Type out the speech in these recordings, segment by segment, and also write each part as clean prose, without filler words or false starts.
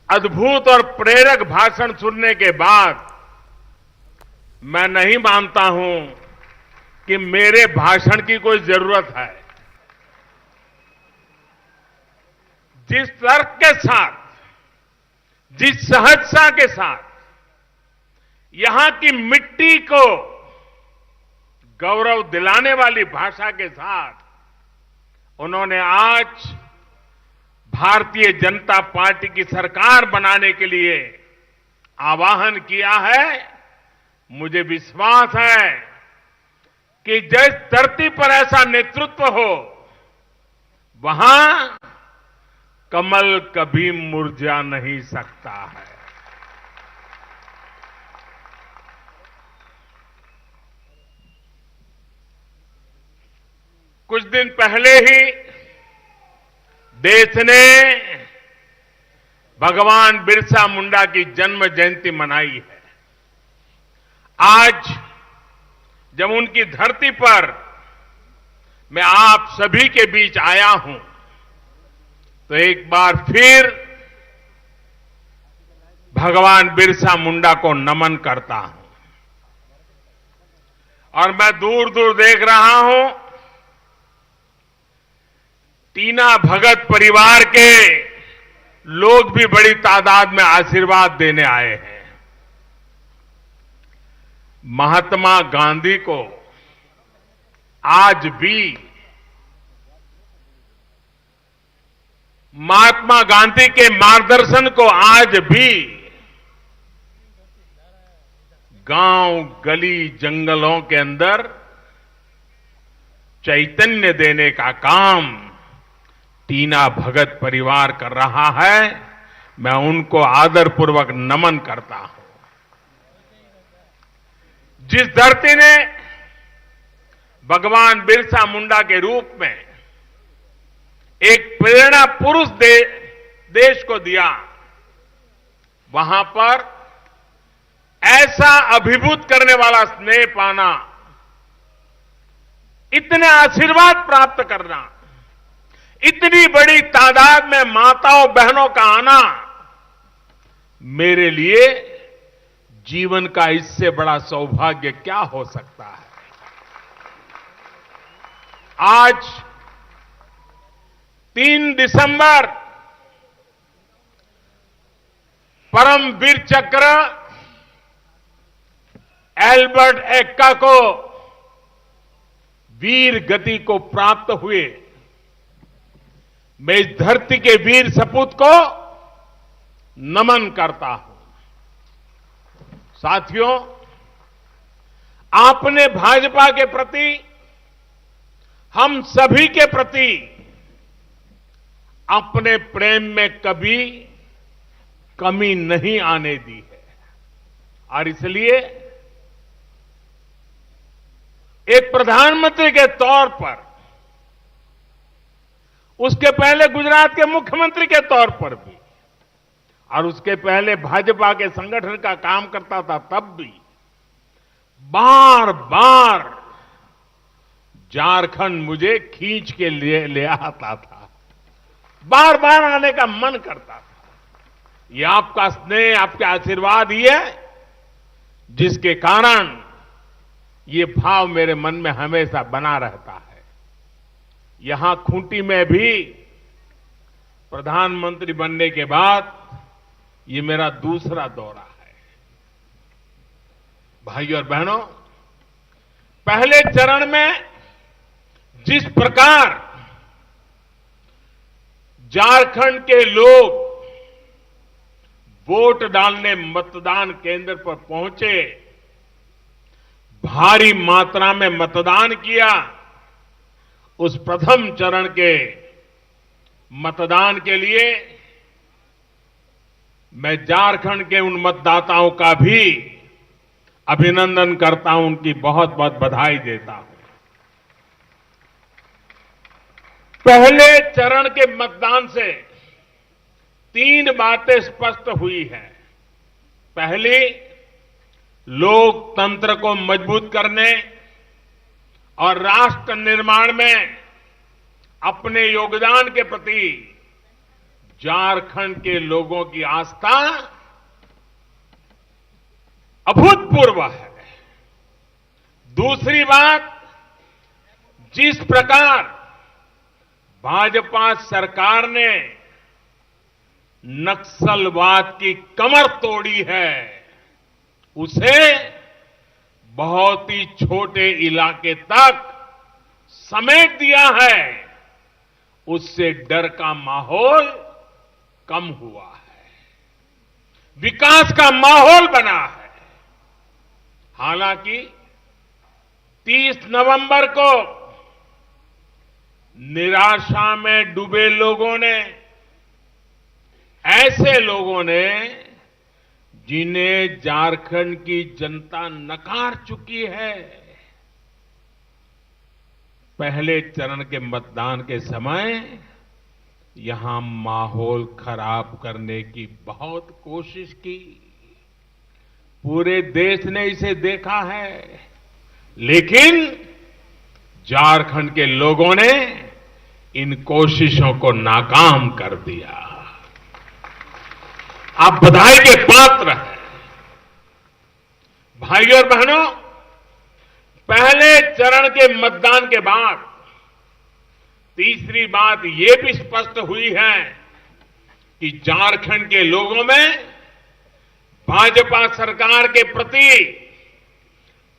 अद्भुत और प्रेरक भाषण सुनने के बाद मैं नहीं मानता हूं कि मेरे भाषण की कोई जरूरत है। जिस तर्क के साथ, जिस सहजता के साथ, यहां की मिट्टी को गौरव दिलाने वाली भाषा के साथ उन्होंने आज भारतीय जनता पार्टी की सरकार बनाने के लिए आह्वान किया है, मुझे विश्वास है कि जिस धरती पर ऐसा नेतृत्व हो, वहां कमल कभी मुरझा नहीं सकता है। कुछ दिन पहले ही देश ने भगवान बिरसा मुंडा की जन्म जयंती मनाई है। आज जब उनकी धरती पर मैं आप सभी के बीच आया हूं, तो एक बार फिर भगवान बिरसा मुंडा को नमन करता हूं। और मैं दूर दूर देख रहा हूं, टीना भगत परिवार के लोग भी बड़ी तादाद में आशीर्वाद देने आए हैं। महात्मा गांधी को आज भी, महात्मा गांधी के मार्गदर्शन को आज भी गांव, गली, जंगलों के अंदर चैतन्य देने का काम टीना भगत परिवार कर रहा है। मैं उनको आदरपूर्वक नमन करता हूं। जिस धरती ने भगवान बिरसा मुंडा के रूप में एक प्रेरणा पुरुष देश को दिया, वहां पर ऐसा अभिभूत करने वाला स्नेह पाना, इतने आशीर्वाद प्राप्त करना, इतनी बड़ी तादाद में माताओं बहनों का आना, मेरे लिए जीवन का इससे बड़ा सौभाग्य क्या हो सकता है। आज 3 दिसंबर परम वीर चक्र एल्बर्ट एक्का को वीर गति को प्राप्त हुए। मैं इस धरती के वीर सपूत को नमन करता हूं। साथियों, आपने भाजपा के प्रति, हम सभी के प्रति अपने प्रेम में कभी कमी नहीं आने दी है। और इसलिए एक प्रधानमंत्री के तौर पर, उसके पहले गुजरात के मुख्यमंत्री के तौर पर भी, और उसके पहले भाजपा के संगठन का काम करता था तब भी, बार बार झारखंड मुझे खींच के ले आता था। बार बार आने का मन करता था। ये आपका स्नेह, आपके आशीर्वाद ही है जिसके कारण ये भाव मेरे मन में हमेशा बना रहता है। यहां खूंटी में भी प्रधानमंत्री बनने के बाद ये मेरा दूसरा दौरा है। भाइयों और बहनों, पहले चरण में जिस प्रकार झारखंड के लोग वोट डालने मतदान केंद्र पर पहुंचे, भारी मात्रा में मतदान किया, उस प्रथम चरण के मतदान के लिए मैं झारखंड के उन मतदाताओं का भी अभिनंदन करता हूं, उनकी बहुत बहुत बधाई देता हूं। पहले चरण के मतदान से 3 बातें स्पष्ट हुई हैं। पहली, लोकतंत्र को मजबूत करने और राष्ट्र निर्माण में अपने योगदान के प्रति झारखंड के लोगों की आस्था अभूतपूर्व है। दूसरी बात, जिस प्रकार भाजपा सरकार ने नक्सलवाद की कमर तोड़ी है, उसे बहुत ही छोटे इलाके तक समेट दिया है, उससे डर का माहौल कम हुआ है, विकास का माहौल बना है। हालांकि 30 नवंबर को निराशा में डूबे लोगों ने, ऐसे लोगों ने जिन्हें झारखंड की जनता नकार चुकी है, पहले चरण के मतदान के समय यहां माहौल खराब करने की बहुत कोशिश की। पूरे देश ने इसे देखा है, लेकिन झारखंड के लोगों ने इन कोशिशों को नाकाम कर दिया। आप बधाई के पात्र हैं। भाइयों और बहनों, पहले चरण के मतदान के बाद तीसरी बात यह भी स्पष्ट हुई है कि झारखंड के लोगों में भाजपा सरकार के प्रति,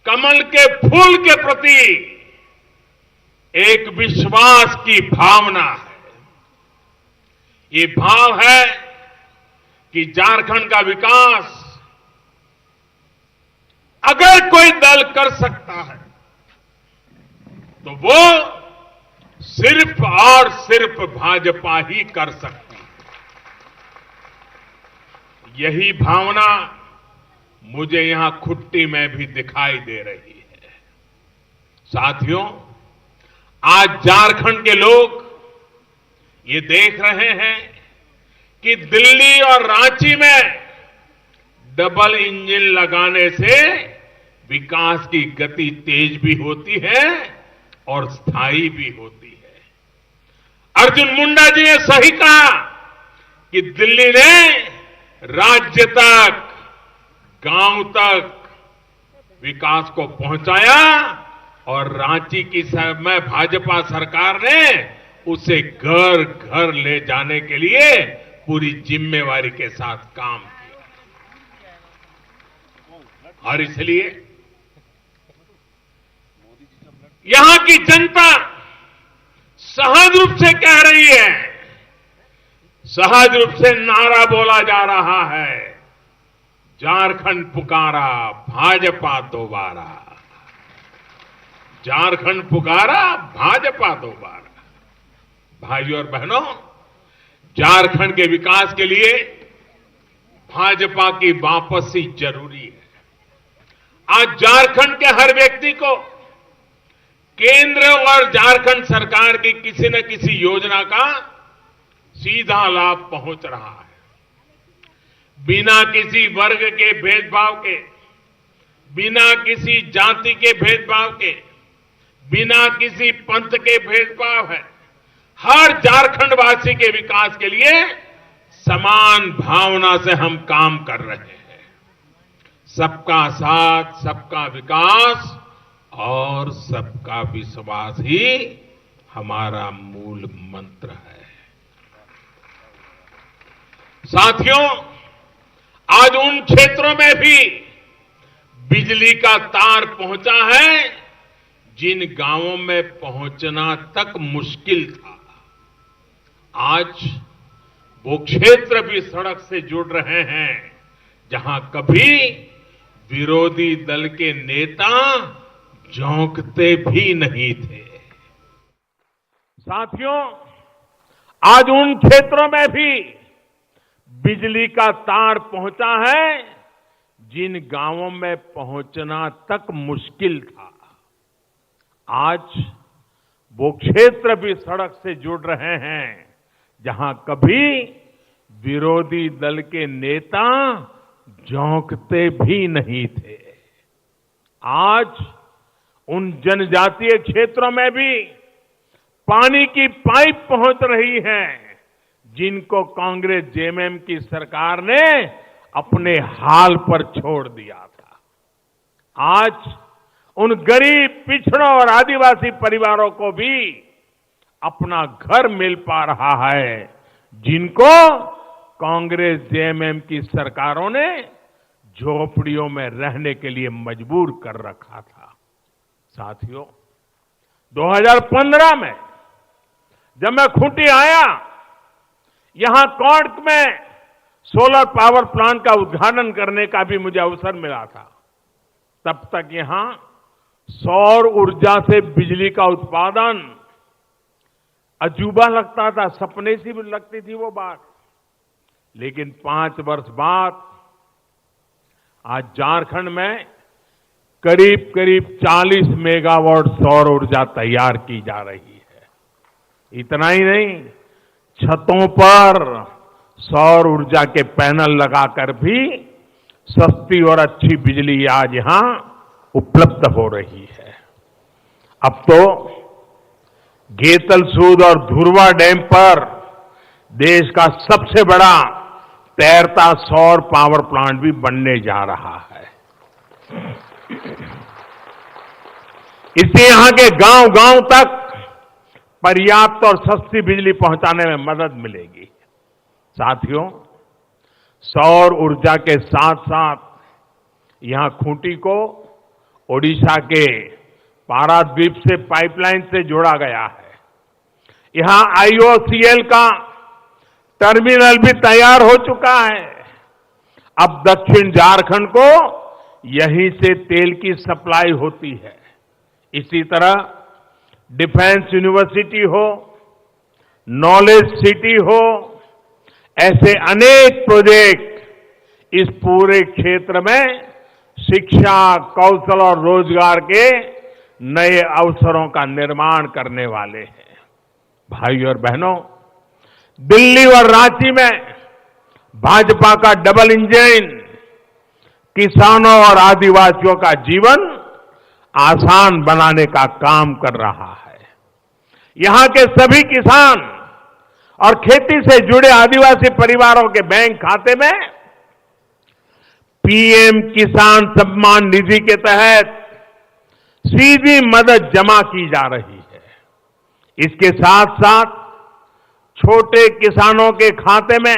कमल के फूल के प्रति एक विश्वास की भावना है। ये भाव है कि झारखंड का विकास अगर कोई दल कर सकता है तो वो सिर्फ और सिर्फ भाजपा ही कर सकती है। यही भावना मुझे यहां खुट्टी में भी दिखाई दे रही है। साथियों, आज झारखंड के लोग ये देख रहे हैं कि दिल्ली और रांची में डबल इंजन लगाने से विकास की गति तेज भी होती है और स्थायी भी होती है। अर्जुन मुंडा जी ने सही कहा कि दिल्ली ने राज्य तक, गांव तक विकास को पहुंचाया और रांची की में भाजपा सरकार ने उसे घर घर ले जाने के लिए पूरी जिम्मेवारी के साथ काम किया। और इसलिए यहां की जनता सहज रूप से कह रही है, सहज रूप से नारा बोला जा रहा है, झारखंड पुकारा, भाजपा दोबारा। झारखंड पुकारा, भाजपा दोबारा। भाइयों और बहनों, झारखंड के विकास के लिए भाजपा की वापसी जरूरी है। आज झारखंड के हर व्यक्ति को केंद्र और झारखंड सरकार की किसी न किसी योजना का सीधा लाभ पहुंच रहा है। बिना किसी वर्ग के भेदभाव के, बिना किसी जाति के भेदभाव के, बिना किसी पंथ के भेदभाव है, हर झारखंडवासी के विकास के लिए समान भावना से हम काम कर रहे हैं। सबका साथ, सबका विकास और सबका विश्वास ही हमारा मूल मंत्र है। साथियों, आज उन क्षेत्रों में भी बिजली का तार पहुंचा है जिन गांवों में पहुंचना तक मुश्किल था। आज वो क्षेत्र भी सड़क से जुड़ रहे हैं जहां कभी विरोधी दल के नेता झोंकते भी नहीं थे। साथियों, आज उन क्षेत्रों में भी बिजली का तार पहुंचा है जिन गांवों में पहुंचना तक मुश्किल था। आज वो क्षेत्र भी सड़क से जुड़ रहे हैं जहां कभी विरोधी दल के नेता झोंकते भी नहीं थे। आज उन जनजातीय क्षेत्रों में भी पानी की पाइप पहुंच रही है जिनको कांग्रेस जेएमएम की सरकार ने अपने हाल पर छोड़ दिया था। आज उन गरीब, पिछड़ों और आदिवासी परिवारों को भी अपना घर मिल पा रहा है, जिनको कांग्रेस जेएमएम की सरकारों ने झोपड़ियों में रहने के लिए मजबूर कर रखा था। साथियों, 2015 में जब मैं खूंटी आया, यहां कोर्ट में सोलर पावर प्लांट का उद्घाटन करने का भी मुझे अवसर मिला था। तब तक यहां सौर ऊर्जा से बिजली का उत्पादन अजूबा लगता था, सपने सी भी लगती थी वो बात। लेकिन 5 वर्ष बाद आज झारखंड में करीब करीब 40 मेगावाट सौर ऊर्जा तैयार की जा रही है। इतना ही नहीं, छतों पर सौर ऊर्जा के पैनल लगाकर भी सस्ती और अच्छी बिजली आज यहां उपलब्ध हो रही है। अब तो गेतलसूद और धुरवा डैम पर देश का सबसे बड़ा तैरता सौर पावर प्लांट भी बनने जा रहा है। इससे यहां के गांव-गांव तक पर्याप्त और सस्ती बिजली पहुंचाने में मदद मिलेगी। साथियों, सौर ऊर्जा के साथ साथ यहां खूंटी को ओडिशा के पारादीप से पाइपलाइन से जोड़ा गया है। यहां आईओसीएल का टर्मिनल भी तैयार हो चुका है। अब दक्षिण झारखंड को यहीं से तेल की सप्लाई होती है। इसी तरह डिफेंस यूनिवर्सिटी हो, नॉलेज सिटी हो, ऐसे अनेक प्रोजेक्ट इस पूरे क्षेत्र में शिक्षा, कौशल और रोजगार के नए अवसरों का निर्माण करने वाले हैं। भाई और बहनों, दिल्ली और रांची में भाजपा का डबल इंजन किसानों और आदिवासियों का जीवन आसान बनाने का काम कर रहा है। यहां के सभी किसान और खेती से जुड़े आदिवासी परिवारों के बैंक खाते में पीएम किसान सम्मान निधि के तहत सीधी मदद जमा की जा रही है। इसके साथ साथ छोटे किसानों के खाते में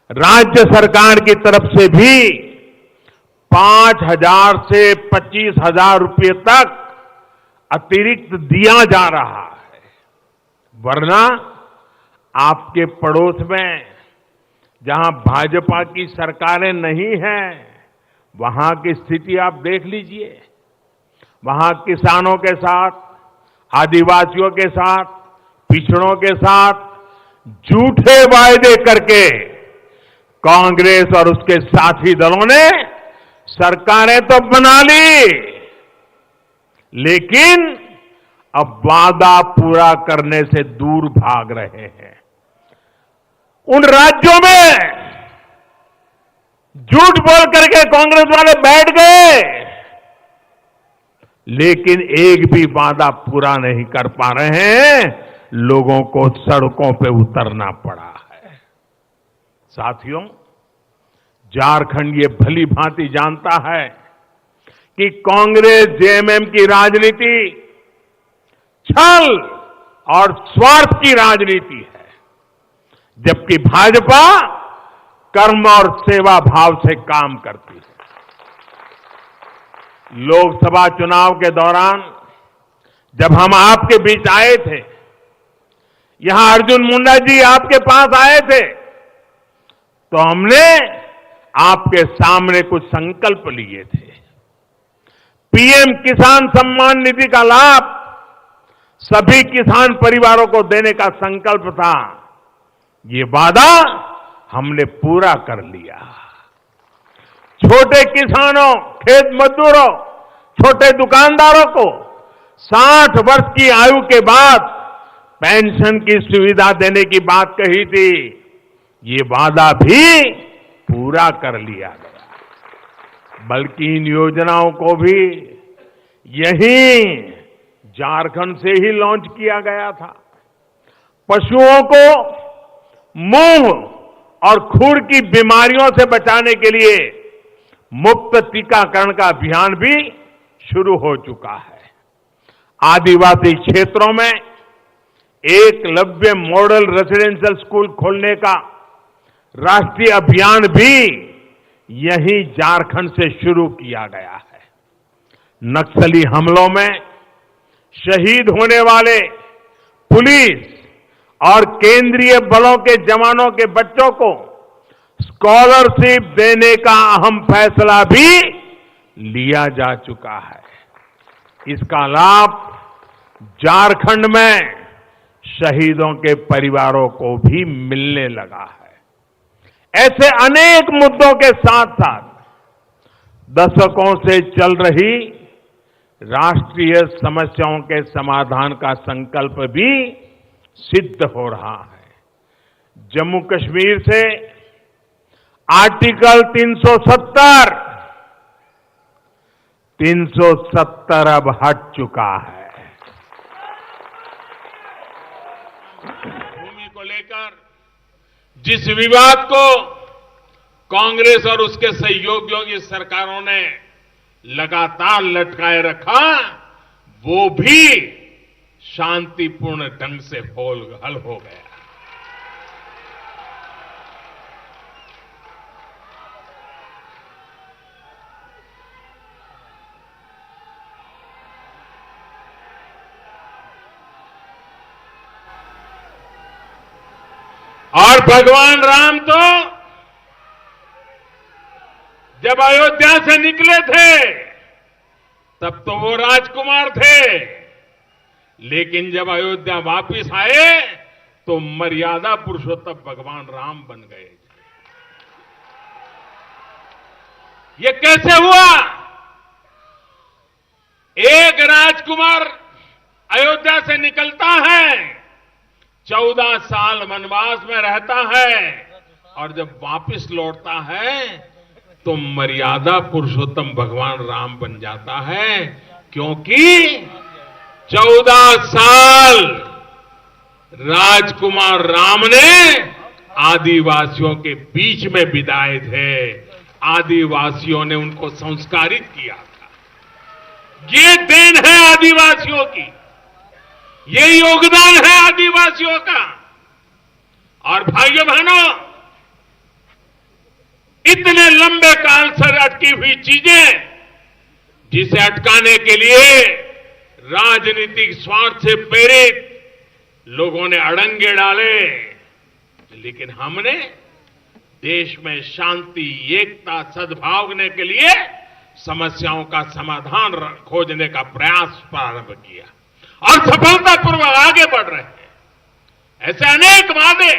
राज्य सरकार की तरफ से भी 5,000 से 25,000 रुपये तक अतिरिक्त दिया जा रहा है। वरना आपके पड़ोस में जहां भाजपा की सरकारें नहीं हैं, वहां की स्थिति आप देख लीजिए। वहां किसानों के साथ, आदिवासियों के साथ, पिछड़ों के साथ झूठे वायदे करके कांग्रेस और उसके साथी दलों ने सरकारें तो बना ली, लेकिन अब वादा पूरा करने से दूर भाग रहे हैं। उन राज्यों में झूठ बोल करके कांग्रेस वाले बैठ गए, लेकिन एक भी वादा पूरा नहीं कर पा रहे हैं। लोगों को सड़कों पे उतरना पड़ा है। साथियों, झारखंड ये भली भांति जानता है कि कांग्रेस जेएमएम की राजनीति छल और स्वार्थ की राजनीति है, जबकि भाजपा कर्म और सेवा भाव से काम करती है। लोकसभा चुनाव के दौरान जब हम आपके बीच आए थे, यहां अर्जुन मुंडा जी आपके पास आए थे, तो हमने आपके सामने कुछ संकल्प लिए थे। पीएम किसान सम्मान निधि का लाभ सभी किसान परिवारों को देने का संकल्प था। ये वादा हमने पूरा कर लिया। छोटे किसानों, खेत मजदूरों, छोटे दुकानदारों को 60 वर्ष की आयु के बाद पेंशन की सुविधा देने की बात कही थी। ये वादा भी पूरा कर लिया गया। बल्कि इन योजनाओं को भी यहीं झारखंड से ही लॉन्च किया गया था। पशुओं को मुंह और खुर की बीमारियों से बचाने के लिए मुफ्त टीकाकरण का अभियान भी शुरू हो चुका है। आदिवासी क्षेत्रों में एकलव्य मॉडल रेसिडेंशियल स्कूल खोलने का राष्ट्रीय अभियान भी यहीं झारखंड से शुरू किया गया है। नक्सली हमलों में शहीद होने वाले पुलिस और केंद्रीय बलों के जवानों के बच्चों को स्कॉलरशिप देने का अहम फैसला भी लिया जा चुका है। इसका लाभ झारखंड में शहीदों के परिवारों को भी मिलने लगा है। ऐसे अनेक मुद्दों के साथ साथ दशकों से चल रही राष्ट्रीय समस्याओं के समाधान का संकल्प भी सिद्ध हो रहा है। जम्मू कश्मीर से आर्टिकल 370 अब हट चुका है। भूमि को लेकर जिस विवाद को कांग्रेस और उसके सहयोगियों की सरकारों ने लगातार लटकाए रखा, वो भी शांतिपूर्ण ढंग से हल हो गया। और भगवान राम तो जब अयोध्या से निकले थे तब तो वो राजकुमार थे, लेकिन जब अयोध्या वापिस आए तो मर्यादा पुरुषोत्तम भगवान राम बन गए। ये कैसे हुआ? एक राजकुमार अयोध्या से निकलता है, 14 साल वनवास में रहता है और जब वापिस लौटता है तो मर्यादा पुरुषोत्तम भगवान राम बन जाता है, क्योंकि 14 साल राजकुमार राम ने आदिवासियों के बीच में बिताए थे। आदिवासियों ने उनको संस्कारित किया था। ये देन है आदिवासियों की, ये योगदान है आदिवासियों का। और भाइयों बहनों, इतने लंबे काल से अटकी हुई चीजें, जिसे अटकाने के लिए राजनीतिक स्वार्थ से प्रेरित लोगों ने अड़ंगे डाले, लेकिन हमने देश में शांति, एकता, सद्भावना के लिए समस्याओं का समाधान खोजने का प्रयास प्रारंभ किया और सफलतापूर्वक आगे बढ़ रहे हैं। ऐसे अनेक वादे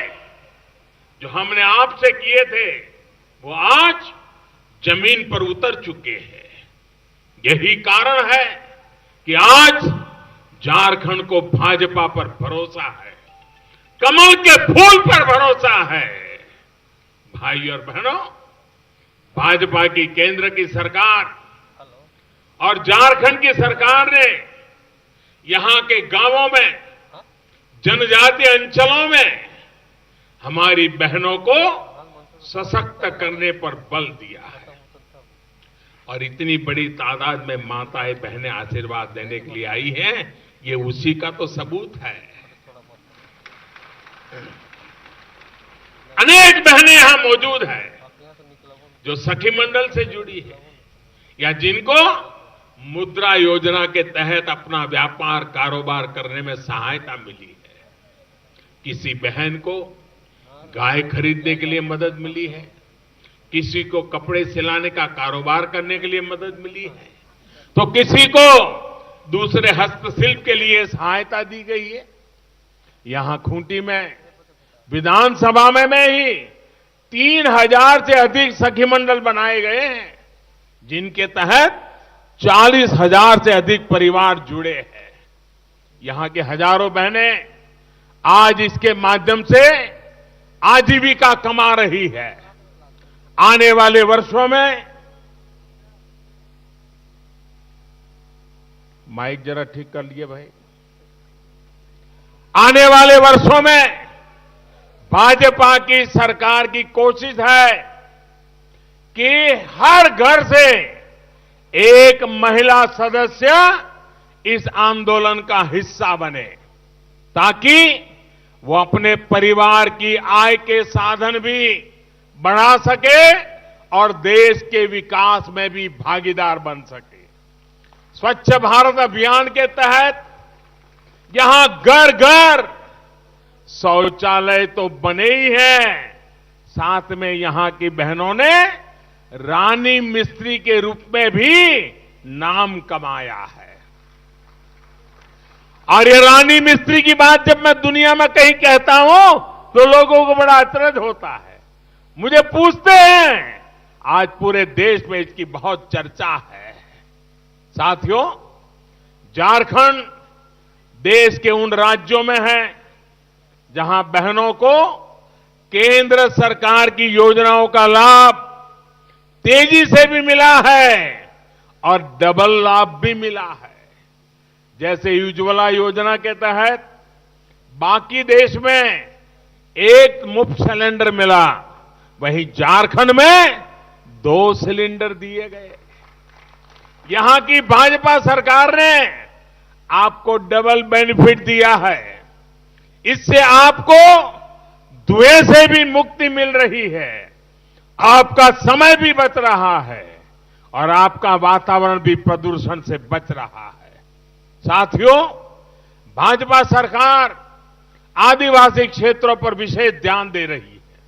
जो हमने आपसे किए थे वो आज जमीन पर उतर चुके हैं। यही कारण है कि आज झारखंड को भाजपा पर भरोसा है, कमल के फूल पर भरोसा है। भाई और बहनों, भाजपा की केंद्र की सरकार और झारखंड की सरकार ने यहां के गांवों में, जनजातीय अंचलों में हमारी बहनों को सशक्त करने पर बल दिया है। और इतनी बड़ी तादाद में माताएं बहनें आशीर्वाद देने के लिए आई हैं, ये उसी का तो सबूत है। अनेक बहनें यहां मौजूद हैं जो सखी मंडल से जुड़ी है या जिनको मुद्रा योजना के तहत अपना व्यापार कारोबार करने में सहायता मिली है। किसी बहन को गाय खरीदने के लिए मदद मिली है, किसी को कपड़े सिलाने का कारोबार करने के लिए मदद मिली है, तो किसी को दूसरे हस्तशिल्प के लिए सहायता दी गई है। यहां खूंटी में विधानसभा में ही 3000 से अधिक सखी मंडल बनाए गए हैं, जिनके तहत 40,000 से अधिक परिवार जुड़े हैं। यहां के हजारों बहनें आज इसके माध्यम से आजीविका कमा रही है। आने वाले वर्षों में, माइक जरा ठीक कर लिए भाई, आने वाले वर्षों में भाजपा की सरकार की कोशिश है कि हर घर से एक महिला सदस्य इस आंदोलन का हिस्सा बने, ताकि वो अपने परिवार की आय के साधन भी बढ़ा सके और देश के विकास में भी भागीदार बन सके। स्वच्छ भारत अभियान के तहत यहां घर घर शौचालय तो बने ही हैं, साथ में यहां की बहनों ने रानी मिस्त्री के रूप में भी नाम कमाया है। और ये रानी मिस्त्री की बात जब मैं दुनिया में कहीं कहता हूं तो लोगों को बड़ा अचरज होता है, मुझे पूछते हैं। आज पूरे देश में इसकी बहुत चर्चा है। साथियों, झारखंड देश के उन राज्यों में है जहां बहनों को केंद्र सरकार की योजनाओं का लाभ तेजी से भी मिला है और डबल लाभ भी मिला है। जैसे उज्ज्वला योजना के तहत बाकी देश में एक मुफ्त सिलेंडर मिला, वहीं झारखंड में 2 सिलेंडर दिए गए। यहां की भाजपा सरकार ने आपको डबल बेनिफिट दिया है। इससे आपको धुएं से भी मुक्ति मिल रही है, आपका समय भी बच रहा है और आपका वातावरण भी प्रदूषण से बच रहा है। साथियों, भाजपा सरकार आदिवासी क्षेत्रों पर विशेष ध्यान दे रही है,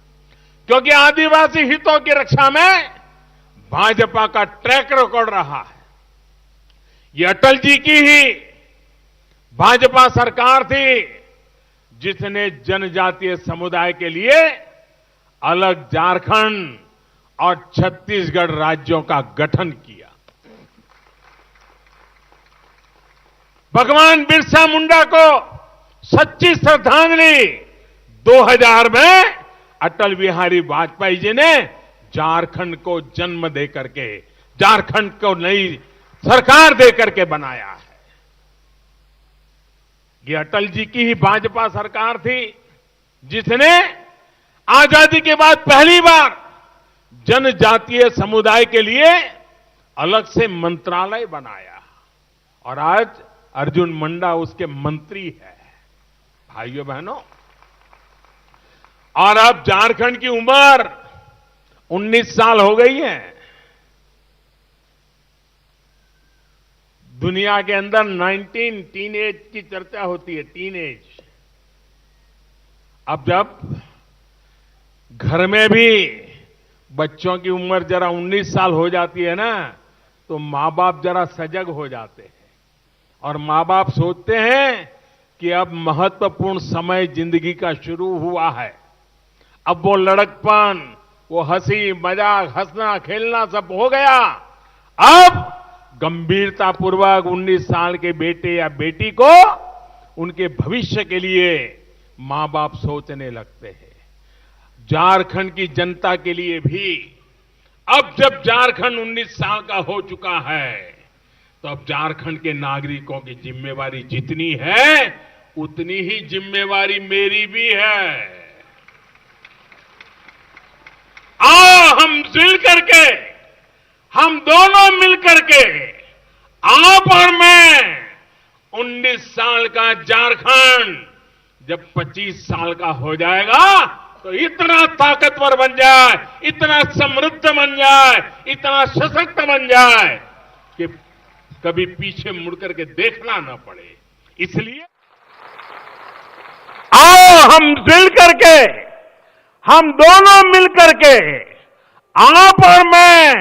क्योंकि आदिवासी हितों की रक्षा में भाजपा का ट्रैक रिकॉर्ड रहा है। ये अटल जी की ही भाजपा सरकार थी जिसने जनजातीय समुदाय के लिए अलग झारखंड और छत्तीसगढ़ राज्यों का गठन किया। भगवान बिरसा मुंडा को सच्ची श्रद्धांजलि 2000 में अटल बिहारी वाजपेयी जी ने झारखंड को जन्म दे करके, झारखंड को नई सरकार दे करके बनाया है। ये अटल जी की ही भाजपा सरकार थी जिसने आजादी के बाद पहली बार जनजातीय समुदाय के लिए अलग से मंत्रालय बनाया और आज अर्जुन मुंडा उसके मंत्री है। भाइयों बहनों, और अब झारखंड की उम्र 19 साल हो गई है। दुनिया के अंदर 19 टीन एज की चर्चा होती है, टीन एज। अब जब घर में भी बच्चों की उम्र जरा 19 साल हो जाती है ना, तो मां बाप जरा सजग हो जाते हैं और मां बाप सोचते हैं कि अब महत्वपूर्ण समय जिंदगी का शुरू हुआ है। अब वो लड़कपन, वो हंसी मजाक, हंसना खेलना सब हो गया। अब गंभीरतापूर्वक 19 साल के बेटे या बेटी को उनके भविष्य के लिए मां बाप सोचने लगते हैं। झारखंड की जनता के लिए भी अब जब झारखंड 19 साल का हो चुका है, तो अब झारखंड के नागरिकों की जिम्मेवारी जितनी है उतनी ही जिम्मेवारी मेरी भी है। आओ हम मिल करके, हम दोनों मिल करके, आप और मैं 19 साल का झारखंड जब 25 साल का हो जाएगा तो इतना ताकतवर बन जाए, इतना समृद्ध बन जाए, इतना सशक्त बन जाए कि कभी पीछे मुड़ करके देखना न पड़े। इसलिए आओ हम मिल करके, हम दोनों मिल करके, आप और मैं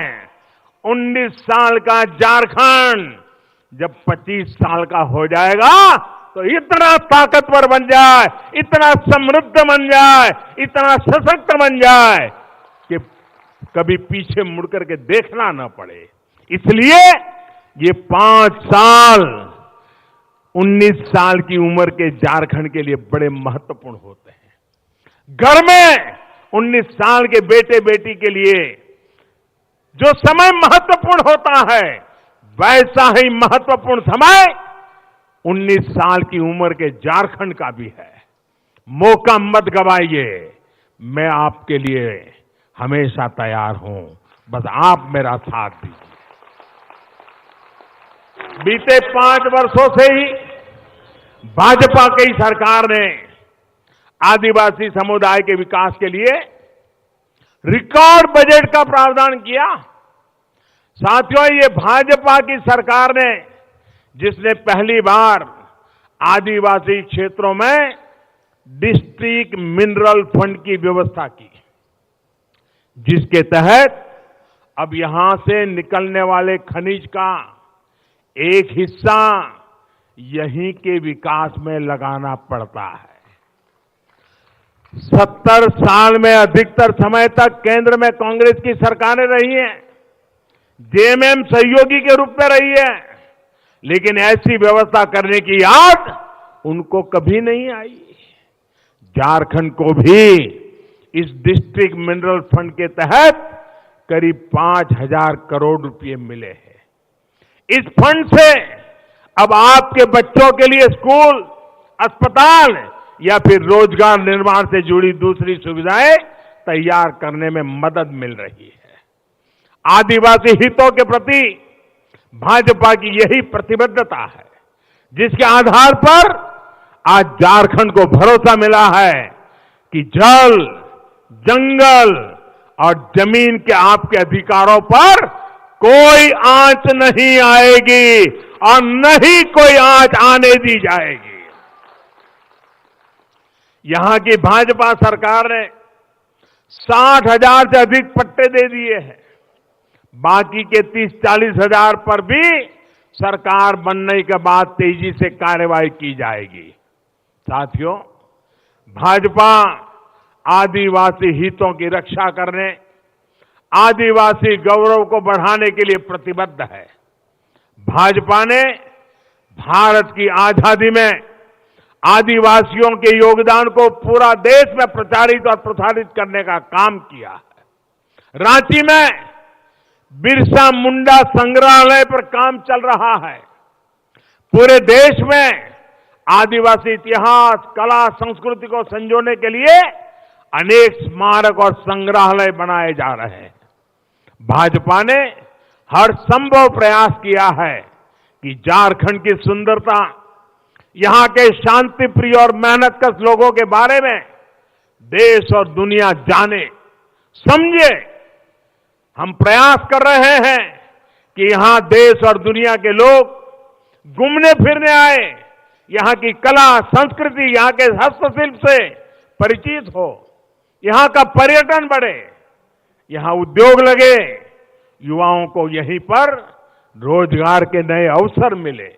19 साल का झारखंड जब 25 साल का हो जाएगा तो इतना ताकतवर बन जाए, इतना समृद्ध बन जाए, इतना सशक्त बन जाए कि कभी पीछे मुड़ करके देखना न पड़े। इसलिए ये 5 साल 19 साल की उम्र के झारखंड के लिए बड़े महत्वपूर्ण होते हैं। घर में 19 साल के बेटे बेटी के लिए जो समय महत्वपूर्ण होता है, वैसा ही महत्वपूर्ण समय 19 साल की उम्र के झारखंड का भी है। मौका मत गवाइए। मैं आपके लिए हमेशा तैयार हूं, बस आप मेरा साथ दीजिए। बीते 5 वर्षों से ही भाजपा की सरकार ने आदिवासी समुदाय के विकास के लिए रिकॉर्ड बजट का प्रावधान किया। साथियों, ये भाजपा की सरकार ने जिसने पहली बार आदिवासी क्षेत्रों में डिस्ट्रिक्ट मिनरल फंड की व्यवस्था की, जिसके तहत अब यहां से निकलने वाले खनिज का एक हिस्सा यहीं के विकास में लगाना पड़ता है। 70 साल में अधिकतर समय तक केंद्र में कांग्रेस की सरकारें रही हैं, जेएमएम सहयोगी के रूप में रही है, लेकिन ऐसी व्यवस्था करने की याद उनको कभी नहीं आई। झारखंड को भी इस डिस्ट्रिक्ट मिनरल फंड के तहत करीब 5,000 करोड़ रुपए मिले हैं। इस फंड से अब आपके बच्चों के लिए स्कूल, अस्पताल या फिर रोजगार निर्माण से जुड़ी दूसरी सुविधाएं तैयार करने में मदद मिल रही है। आदिवासी हितों के प्रति भाजपा की यही प्रतिबद्धता है, जिसके आधार पर आज झारखंड को भरोसा मिला है कि जल, जंगल और जमीन के आपके अधिकारों पर कोई आंच नहीं आएगी और न ही कोई आंच आने दी जाएगी। यहां की भाजपा सरकार ने 60,000 से अधिक पट्टे दे दिए हैं। बाकी के 30-40 हजार पर भी सरकार बनने के बाद तेजी से कार्रवाई की जाएगी। साथियों, भाजपा आदिवासी हितों की रक्षा करने, आदिवासी गौरव को बढ़ाने के लिए प्रतिबद्ध है। भाजपा ने भारत की आजादी में आदिवासियों के योगदान को पूरा देश में प्रचारित और प्रसारित करने का काम किया है। रांची में बिरसा मुंडा संग्रहालय पर काम चल रहा है। पूरे देश में आदिवासी इतिहास, कला, संस्कृति को संजोने के लिए अनेक स्मारक और संग्रहालय बनाए जा रहे हैं। भाजपा ने हर संभव प्रयास किया है कि झारखंड की सुंदरता, यहां के शांति प्रिय और मेहनतकश लोगों के बारे में देश और दुनिया जाने, समझे। हम प्रयास कर रहे हैं कि यहां देश और दुनिया के लोग घूमने फिरने आए, यहां की कला, संस्कृति, यहां के हस्तशिल्प से परिचित हो, यहां का पर्यटन बढ़े, यहां उद्योग लगे, युवाओं को यहीं पर रोजगार के नए अवसर मिले।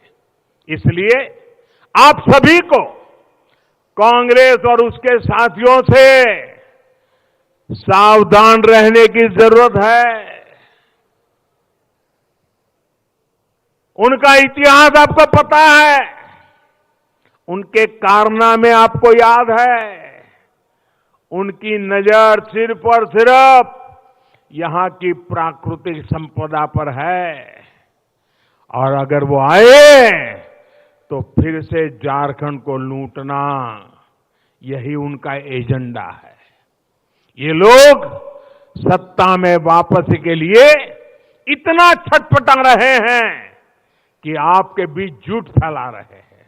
इसलिए आप सभी को कांग्रेस और उसके साथियों से सावधान रहने की जरूरत है। उनका इतिहास आपको पता है, उनके कारनामे आपको याद है। उनकी नजर सिर्फ और सिर्फ यहां की प्राकृतिक संपदा पर है, और अगर वो आए तो फिर से झारखंड को लूटना, यही उनका एजेंडा है। ये लोग सत्ता में वापसी के लिए इतना छटपटा रहे हैं कि आपके बीच झूठ फैला रहे हैं,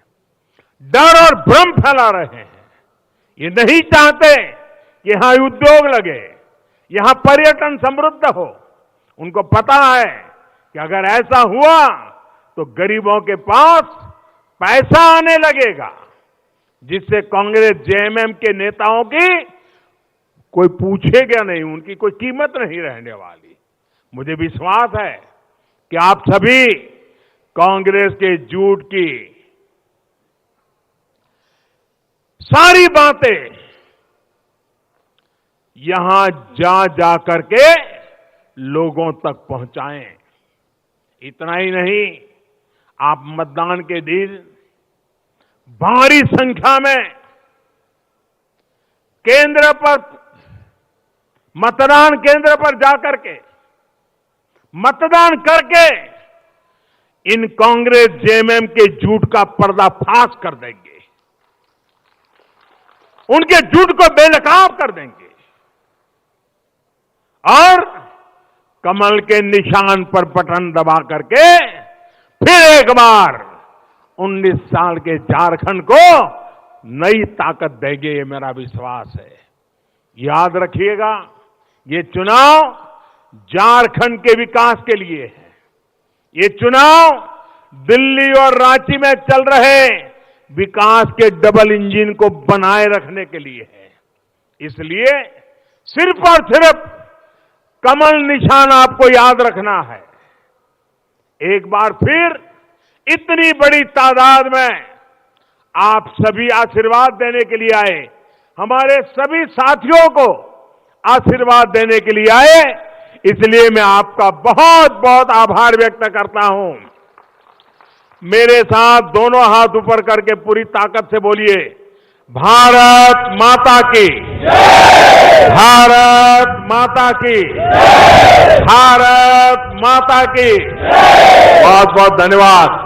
डर और भ्रम फैला रहे हैं। ये नहीं चाहते कि यहां उद्योग लगे, यहां पर्यटन समृद्ध हो। उनको पता है कि अगर ऐसा हुआ तो गरीबों के पास पैसा आने लगेगा, जिससे कांग्रेस जेएमएम के नेताओं की कोई पूछेगा नहीं, उनकी कोई कीमत नहीं रहने वाली। मुझे विश्वास है कि आप सभी कांग्रेस के झूठ की सारी बातें यहां जा करके लोगों तक पहुंचाएं। इतना ही नहीं, आप मतदान के दिन भारी संख्या में केंद्र पर, मतदान केंद्र पर जाकर के मतदान करके इन कांग्रेस जेएमएम के झूठ का पर्दाफाश कर देंगे। उनके झूठ को बेनकाब कर देंगे और कमल के निशान पर बटन दबा करके फिर एक बार 19 साल के झारखंड को नई ताकत देंगे, ये मेरा विश्वास है। याद रखिएगा, ये चुनाव झारखंड के विकास के लिए है। ये चुनाव दिल्ली और रांची में चल रहे विकास के डबल इंजन को बनाए रखने के लिए है। इसलिए सिर्फ और सिर्फ कमल निशान आपको याद रखना है। एक बार फिर इतनी बड़ी तादाद में आप सभी आशीर्वाद देने के लिए आए, हमारे सभी साथियों को आशीर्वाद देने के लिए आए, इसलिए मैं आपका बहुत बहुत आभार व्यक्त करता हूं। मेरे साथ दोनों हाथ ऊपर करके पूरी ताकत से बोलिए, भारत माता की जय! भारत माता की जय! भारत माता की जय! बहुत बहुत धन्यवाद।